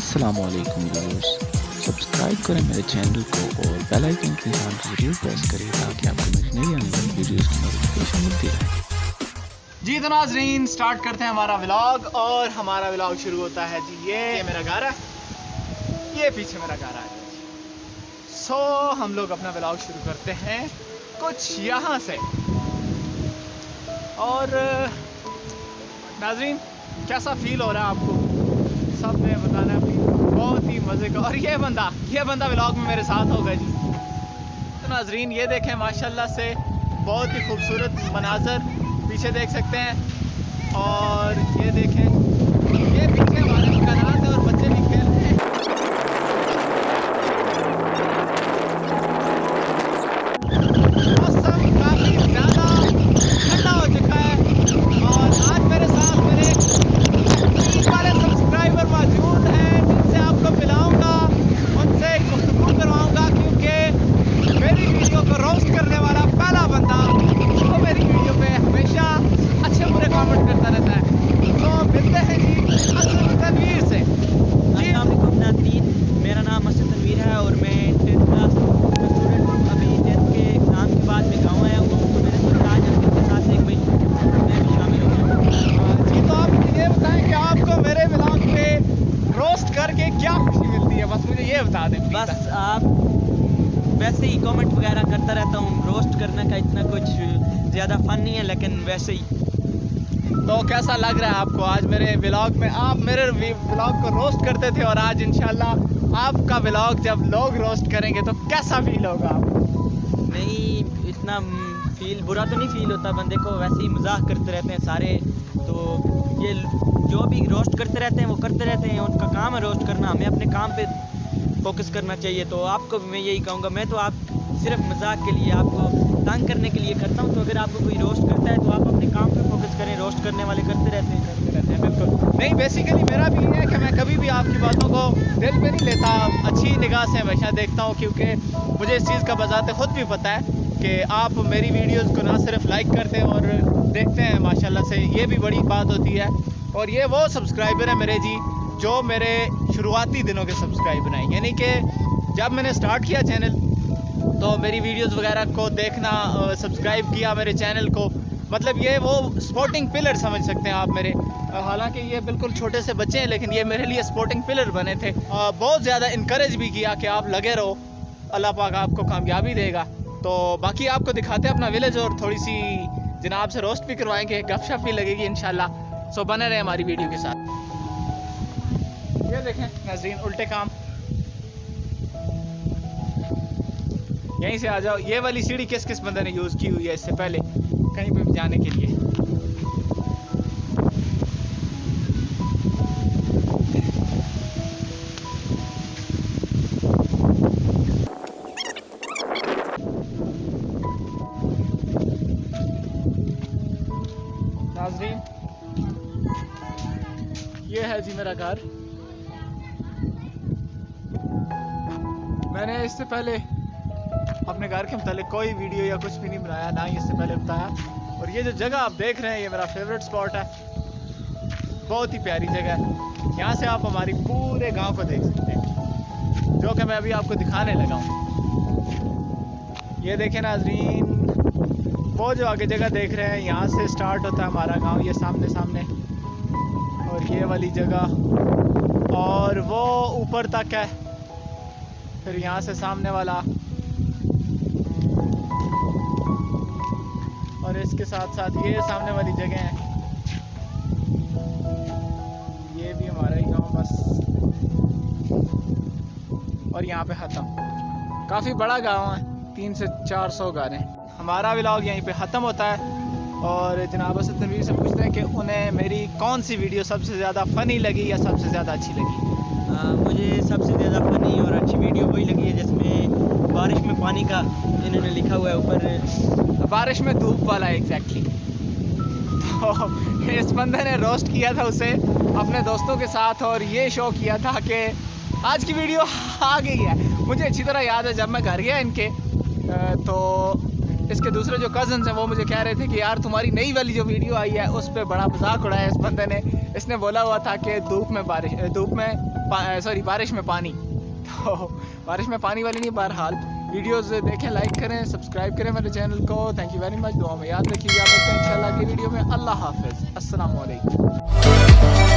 अस्सलामुअलैकुम viewers, subscribe करें मेरे चैनल को और बेल आइकन के निशान को जरूर प्रेस करें ताकि आपको मेरी नई आने वाली वीडियोस की नोटिफिकेशन मिलती रहे। जी तो नाज़रीन, स्टार्ट करते हैं हमारा व्लॉग। और हमारा व्लॉग शुरू होता है जी, ये मेरा घर है, ये पीछे मेरा घर है। सो हम लोग अपना व्लॉग शुरू करते हैं कुछ यहाँ से। और नाज़रीन, कैसा फील हो रहा है आपको, सब ने बताना है। बहुत ही मज़े का। और ये बंदा व्लॉग में मेरे साथ होगा जी। तो नाज़रीन, ये देखें, माशाल्लाह से बहुत ही खूबसूरत मनाज़र पीछे देख सकते हैं। और ये देखें, ये पीछे हमारे मकानात है और बच्चे भी खेल रहे हैं। मौसम काफ़ी ज़्यादा ठंडा हो चुका है। और आज मेरे साथ मेरे वाले सब्सक्राइबर मौजूद हैं जिनसे आपको मिलाऊंगा, उनसे गुफ्तगू करवाऊंगा, क्योंकि मेरी वीडियो को रोस्ट करने वाला पहला बंदा वो मेरी वीडियो पे हमेशा अच्छे बुरे कमेंट करता रहता है। तो मिलते हैं जी असद तनवीर से। अस्सलाम वालेकुम नाज़रीन, मेरा नाम असद तनवीर है और मैं 10th क्लास का स्टूडेंट हूँ। अभी 10th के एग्ज़ाम के बाद मैं गाँव आया हूँ, तो मैंने सोचा आज आपके साथ एक मैं भी शामिल हो जाऊँ। जी, तो आप मुझे ये बताएं कि आपको मेरे व्लॉग पे रोस्ट करके क्या खुशी मिलती है, बस मुझे ये बता दें। बस आप वैसे ही कमेंट वगैरह करता रहता हूँ, रोस्ट करने का इतना कुछ ज़्यादा फन नहीं है, लेकिन वैसे ही। तो कैसा लग रहा है आपको आज मेरे व्लॉग में? आप मेरे व्लॉग को रोस्ट करते थे और आज इंशाल्लाह आपका व्लॉग जब लोग रोस्ट करेंगे तो कैसा फील होगा आपको? नहीं, इतना फील बुरा तो नहीं फील होता, बंदे को वैसे ही मजाक करते रहते हैं सारे। तो ये जो भी रोस्ट करते रहते हैं वो करते रहते हैं, उनका काम है रोस्ट करना, हमें अपने काम पे फोकस करना चाहिए। तो आपको भी मैं यही कहूँगा, मैं तो आप सिर्फ मजाक के लिए, आपको तंग करने के लिए करता हूँ। तो अगर आपको कोई रोस्ट करता है तो आप अपने काम पे फोकस करें, रोस्ट करने वाले करते रहते हैं। बिल्कुल नहीं, बेसिकली मेरा भी ये है कि मैं कभी भी आपकी बातों को दिल पे नहीं लेता, अच्छी निगाह से हमेशा देखता हूँ, क्योंकि मुझे इस चीज़ का बजाते खुद भी पता है कि आप मेरी वीडियोस को ना सिर्फ लाइक करते हैं और देखते हैं, माशाल्लाह से ये भी बड़ी बात होती है। और ये वो सब्सक्राइबर है मेरे जी जो मेरे शुरुआती दिनों के सब्सक्राइबर हैं, यानी कि जब मैंने स्टार्ट किया चैनल तो मेरी वीडियोस वगैरह को देखना, सब्सक्राइब किया मेरे चैनल को, मतलब ये वो सपोर्टिंग पिलर समझ सकते हैं आप मेरे। हालांकि ये बिल्कुल छोटे से बच्चे हैं, लेकिन ये मेरे लिए सपोर्टिंग पिलर बने थे। बहुत ज़्यादा इनकरेज भी किया कि आप लगे रहो, अल्लाह पाक आपको कामयाबी देगा। तो बाकी आपको दिखाते हैं अपना विलेज और थोड़ी सी जनाब से रोस्ट भी करवाएंगे, गपशप भी लगेगी इंशाल्लाह। सो बने रहे हमारी वीडियो के साथ। ये देखें नाज़रीन, उल्टे काम, यहीं से आ जाओ। ये वाली सीढ़ी किस किस बंदे ने यूज़ की हुई है इससे पहले कहीं पे भी जाने के लिए? नाज़रीन, ये है जी मेरा घर। मैंने इससे पहले अपने घर के मुतालिक कोई वीडियो या कुछ भी नहीं बनाया, ना ही इससे पहले बताया। और ये जो जगह आप देख रहे हैं ये मेरा फेवरेट स्पॉट है, बहुत ही प्यारी जगह है। यहाँ से आप हमारी पूरे गांव को देख सकते हैं, जो कि मैं अभी आपको दिखाने लगा हूँ। ये देखें नाज़रीन, वो जो आगे जगह देख रहे हैं, यहाँ से स्टार्ट होता है हमारा गाँव, ये सामने और ये वाली जगह, और वो ऊपर तक है। फिर यहाँ से सामने वाला, और इसके साथ साथ ये सामने वाली जगह है, ये भी हमारा ही गांव बस। और यहाँ पे ख़त्म। काफ़ी बड़ा गांव है, 300 से 400 घर हैं। हमारा व्लॉग यहीं पे ख़त्म होता है। और जनाब असद तनवीर से पूछते हैं कि उन्हें मेरी कौन सी वीडियो सबसे ज़्यादा फ़नी लगी या सबसे ज़्यादा अच्छी लगी? मुझे सबसे ज़्यादा फनी और अच्छी वीडियो वही लगी है जिसमें बारिश में पानी का इन्होंने लिखा हुआ है ऊपर, बारिश में धूप वाला। एग्जैक्टली। तो इस बंदे ने रोस्ट किया था उसे अपने दोस्तों के साथ, और ये शो किया था कि आज की वीडियो आ गई है। मुझे अच्छी तरह याद है जब मैं घर गया इनके, तो इसके दूसरे जो कज़न्स हैं वो मुझे कह रहे थे कि यार तुम्हारी नई वाली जो वीडियो आई है उस पर बड़ा मजाक उड़ाया इस बंदे ने। इसने बोला हुआ था कि बारिश में पानी, तो बारिश में पानी वाली नहीं। बहरहाल वीडियोस देखें, लाइक करें, सब्सक्राइब करें मेरे चैनल को। थैंक यू वेरी मच, दुआ में याद रखिएगा। मिलते हैं इंशाल्लाह अगली वीडियो में। अल्लाह हाफिज़, अस्सलाम वालेकुम।